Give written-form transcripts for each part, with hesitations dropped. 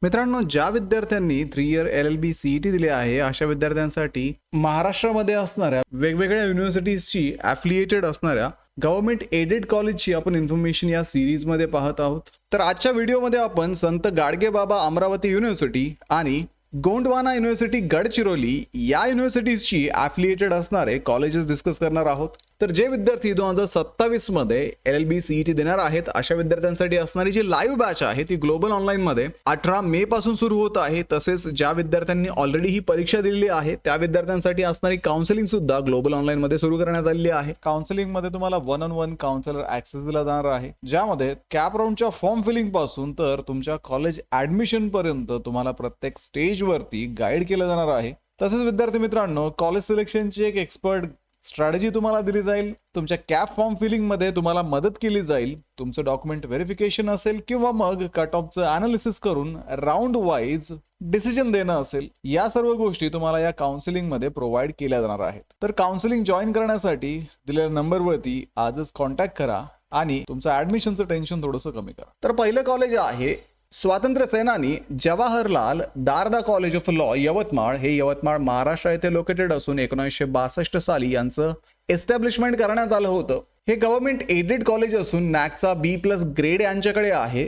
मित्रांनो, ज्या विद्यार्थ्यांनी 3 इयर LLB CET दिले आहे अशा विद्यार्थ्यांसाठी महाराष्ट्रामध्ये असणाऱ्या वेगवेगळ्या युनिव्हर्सिटीजशी ॲफिलिएटेड असणाऱ्या गव्हर्नमेंट एडेड कॉलेजची आपण इन्फॉर्मेशन या सिरीजमध्ये पाहत आहोत. तर आजच्या व्हिडिओमध्ये आपण संत गाडगेबाबा अमरावती युनिव्हर्सिटी आणि गोंडवाना युनिव्हर्सिटी गडचिरोली या युनिव्हर्सिटीजशी ॲफिलिएटेड असणारे कॉलेजेस डिस्कस करणार आहोत. तर जे विद्यार्थी 2027 मध्ये LLB CET देणार आहेत अशा विद्यार्थ्यांसाठी असणारी जी लाईव्ह बॅच आहे ती ग्लोबल ऑनलाईन मध्ये 18 मे पासून सुरू होत आहे. तसेच ज्या विद्यार्थ्यांनी ऑलरेडी ही परीक्षा दिलेली आहे त्या विद्यार्थ्यांसाठी असणारी काउन्सिलिंग सुद्धा ग्लोबल ऑनलाईन मध्ये सुरू करण्यात आलेली आहे. काउन्सिलिंग मध्ये तुम्हाला 1-on-1 काउन्सिलर ऍक्सेस दिला जाणार आहे, ज्यामध्ये कॅप राऊंडच्या फॉर्म फिलिंग पासून तर तुमच्या कॉलेज ऍडमिशन पर्यंत तुम्हाला प्रत्येक स्टेज वरती गाईड केलं जाणार आहे. तसेच विद्यार्थी मित्रांनो, कॉलेज सिलेक्शनची एक एक्सपर्ट स्ट्रॅटेजी तुम्हाला दिली जाईल. तुमच्या कॅप फॉर्म फिलिंग मध्ये तुम्हाला मदत केली जाईल. तुमचं डॉक्युमेंट व्हेरिफिकेशन असेल किंवा मग कट ऑफचं अनालिसिस करून राऊंड वाईज डिसिजन देणं असेल, या सर्व गोष्टी तुम्हाला या काउन्सिलिंग मध्ये प्रोव्हाइड केल्या जाणार आहेत. तर काउन्सिलिंग जॉईन करण्यासाठी दिलेल्या नंबरवरती आजच कॉन्टॅक्ट करा आणि तुमचं ऍडमिशनचं टेन्शन थोडंसं कमी करा. तर पहिलं कॉलेज आहे स्वातंत्र्य सेनानी Jawaharlal Darda college of law Yavatmal. हे यवतमाळ महाराष्ट्र येथे लोकेटेड असून 1962 साली यांचं एस्टॅब्लिशमेंट करण्यात आलं होतं. हे गव्हर्नमेंट एडेड कॉलेज असून नॅकचा B+ ग्रेड यांच्याकडे आहे.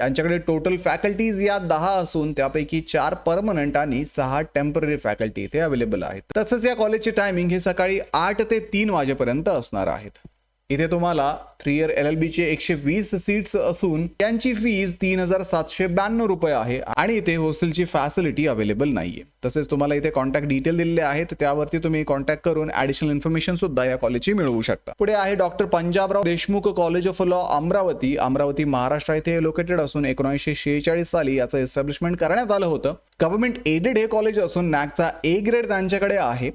यांच्याकडे टोटल फॅकल्टीज या 10 असून त्यापैकी 4 परमनंट आणि 6 टेम्पररी फॅकल्टी इथे अवेलेबल आहेत. तसंच या कॉलेजचे टायमिंग हे सकाळी 8 ते 3 वाजेपर्यंत असणार आहेत. इथे तुम्हाला 3 इयर LLB चे 120 सीट्स असून त्यांची फीज 3,792 रुपये आहे आणि इथे हॉस्टेलची फॅसिलिटी अवेलेबल नाहीये. तसेच तुम्हाला इथे कॉन्टॅक्ट डिटेल दिलेले आहेत, त्यावरती तुम्ही कॉन्टॅक्ट करून ऍडिशनल इन्फॉर्मेशन सुद्धा या कॉलेजची मिळवू शकता. पुढे आहे doctor Panjabrao Deshmukh college of law Amravati Maharashtra येथे लोकेटेड असून 1946 साली याचं एस्टॅब्लिशमेंट करण्यात आलं होतं. गव्हर्नमेंट एडेड हे कॉलेज असून नॅकचा A ग्रेड त्यांच्याकडे आहे.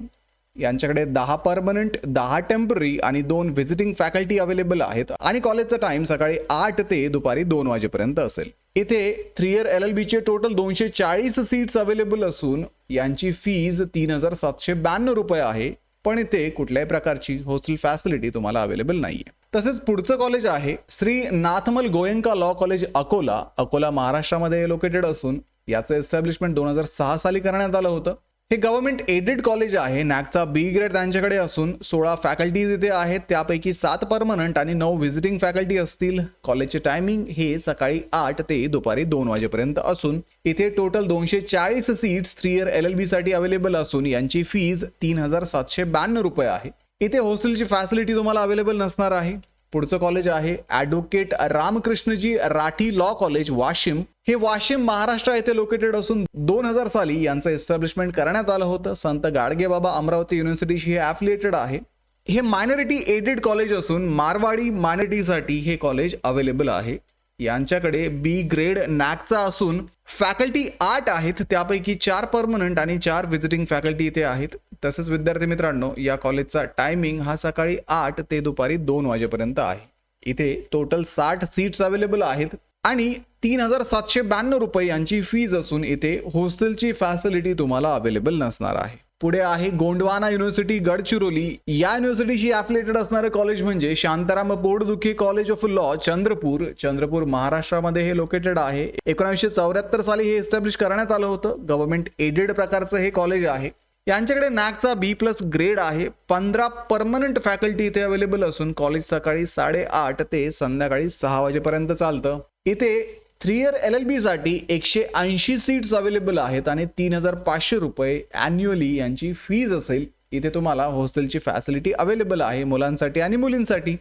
यांच्याकडे 10 परमनंट, 10 टेम्पररी आणि 2 व्हिजिटिंग फॅकल्टी अवेलेबल आहेत आणि कॉलेजचा टाइम सकाळी 8 ते दुपारी 2 वाजेपर्यंत असेल. इथे 3 इयर LLB चे टोटल 240 सीट्स अवेलेबल असून यांची फीज 3,792 रुपये आहे. पण इथे कुठल्याही प्रकारची हॉस्टेल फॅसिलिटी तुम्हाला अवेलेबल नाहीये. तसेच पुढचं कॉलेज आहे श्री नाथमल गोयंका लॉ कॉलेज अकोला महाराष्ट्रामध्ये लोकेटेड असून याचं एस्टॅब्लिशमेंट 2006 साली करण्यात आलं होतं. हे गव्हर्नमेंट एडेड कॉलेज आहे. नॅकचा B ग्रेड त्यांच्याकडे असून 16 फॅकल्टीज इथे आहेत, त्यापैकी 7 परमनंट आणि 9 व्हिजिटिंग फॅकल्टी असतील. कॉलेजचे टायमिंग हे सकाळी 8 ते दुपारी 2 वाजेपर्यंत असून इथे टोटल 240 सीट्स 3 इयर LLB साठी अवेलेबल असून यांची फीज 3,792 रुपये आहे. इथे हॉस्टेलची फॅसिलिटी तुम्हाला अवेलेबल नसणार आहे. पुढचं कॉलेज आहे advocate Ramkrishnaji Rathi law college Washim. हे वाशिम महाराष्ट्र येथे लोकेटेड असून 2000 साली यांचं एस्टॅब्लिशमेंट करण्यात आलं होतं. संत गाडगेबाबा अमरावती युनिव्हर्सिटीशी हे ॲफिलिएटेड आहे. हे मायनॉरिटी एडेड कॉलेज असून मारवाडी मायनॉरिटीसाठी हे कॉलेज अवेलेबल आहे. यांच्याकडे B ग्रेड नॅकचा असून फॅकल्टी 8 आहेत, त्यापैकी 4 परमनंट आणि 4 व्हिजिटिंग फॅकल्टी इथे आहेत. तसेच विद्यार्थी मित्रांनो, या कॉलेजचा टायमिंग हा सकाळी 8 ते दुपारी 2 वाजेपर्यंत आहे. इथे टोटल 60 सीट्स अवेलेबल आहेत आणि 3,792 रुपये यांची फीज असून इथे हॉस्टेलची फॅसिलिटी तुम्हाला अवेलेबल नसणार आहे. पुढे आहे गोंडवाना युनिव्हर्सिटी गडचिरोली. या युनिव्हर्सिटीशी ॲफिलिएटेड असणारे कॉलेज म्हणजे Shantaram Potdukhe college of law Chandrapur महाराष्ट्रामध्ये हे लोकेटेड आहे. 1974 साली हे एस्टॅब्लिश करण्यात आलं होतं. गव्हर्नमेंट एडेड प्रकारचं हे कॉलेज आहे. यांच्याकडे नॅकचा B+ ग्रेड आहे. 15 परमनंट फॅकल्टी इथे अवेलेबल असून कॉलेज सकाळी 8:30 ते संध्याकाळी 6 वाजेपर्यंत चालतं. इथे 3 इयर LLB साठी 180 सीट्स अवेलेबल आहेत आणि 3,500 रुपये अॅन्युअली यांची फीज असेल. इथे तुम्हाला हॉस्टेलची फॅसिलिटी अवेलेबल आहे. मुलांसाठी आणि मुलींसाठी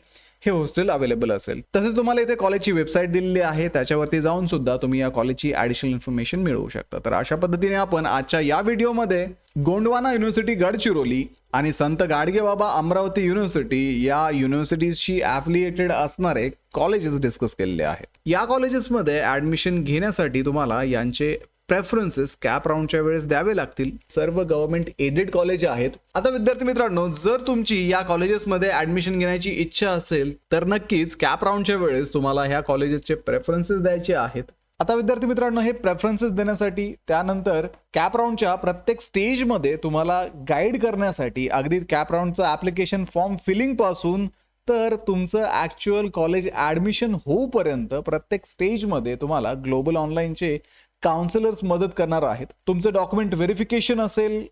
हे हॉस्टेल अवेलेबल असेल. तसेच तुम्हाला इथे कॉलेजची वेबसाईट दिलेली आहे, त्याच्यावरती जाऊन सुद्धा तुम्ही या कॉलेजची ऍडिशनल इन्फॉर्मेशन मिळवू शकता. तर अशा पद्धतीने आपण आजच्या या व्हिडिओमध्ये गोंडवाना युनिव्हर्सिटी गडचिरोली आणि संत गाडगेबाबा अमरावती युनिव्हर्सिटी या युनिव्हर्सिटीजशी ॲफिलिएटेड असणारे कॉलेजेस डिस्कस केलेले आहेत. या कॉलेजेसमध्ये ऍडमिशन घेण्यासाठी तुम्हाला यांचे प्रेफरन्सेस कॅप राऊंडच्या वेळेस द्यावे लागतील. सर्व गव्हर्नमेंट एडेड कॉलेज आहेत. आता विद्यार्थी मित्रांनो, जर तुमची या कॉलेजेसमध्ये ऍडमिशन घेण्याची इच्छा असेल तर नक्कीच कॅप राऊंडच्या वेळेस तुम्हाला ह्या कॉलेजेसचे प्रेफरन्सेस द्यायचे आहेत. आता विद्यार्थी मित्रांनो, हे प्रेफरन्सेस देण्यासाठी त्यानंतर कॅप राऊंडच्या प्रत्येक स्टेजमध्ये तुम्हाला गाईड करण्यासाठी अगदी कॅप राऊंडचं ऍप्लिकेशन फॉर्म फिलिंग पासून तर तुमचं ऍक्च्युअल कॉलेज ऍडमिशन होऊपर्यंत प्रत्येक स्टेजमध्ये तुम्हाला ग्लोबल ऑनलाईनचे काउन्सिलर्स मदत करणार आहेत. तुमचं डॉक्युमेंट व्हेरिफिकेशन असेल,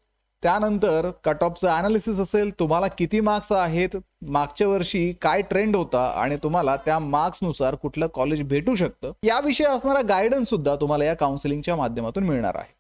त्यानंतर कट ऑफचं अनालिसिस असेल, तुम्हाला किती मार्क्स आहेत, मागच्या वर्षी काय ट्रेंड होता आणि तुम्हाला त्या मार्क्सनुसार कुठलं कॉलेज भेटू शकतं, याविषयी असणारा गायडन्स सुद्धा तुम्हाला या काउन्सिलिंगच्या माध्यमातून मिळणार आहे.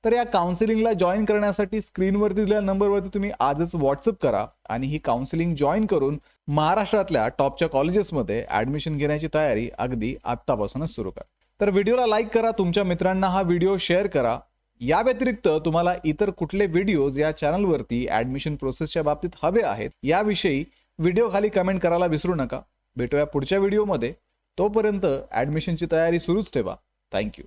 तर या काउन्सिलिंगला जॉईन करण्यासाठी स्क्रीनवरती दिलेल्या नंबरवरती तुम्ही आजच व्हॉट्सअप करा आणि ही काउन्सिलिंग जॉईन करून महाराष्ट्रातल्या टॉपच्या कॉलेजेसमध्ये ऍडमिशन घेण्याची तयारी अगदी आत्तापासूनच सुरू करा. तर व्हिडिओला लाईक करा, तुमच्या मित्रांना हा व्हिडिओ शेअर करा. या व्यतिरिक्त तुम्हाला इतर कुठले व्हिडिओज या चॅनलवरती ऍडमिशन प्रोसेसच्या बाबतीत हवे आहेत याविषयी व्हिडिओ खाली कमेंट करायला विसरू नका. भेटूया पुढच्या व्हिडिओमध्ये. तोपर्यंत ऍडमिशनची तयारी सुरूच ठेवा. थँक्यू.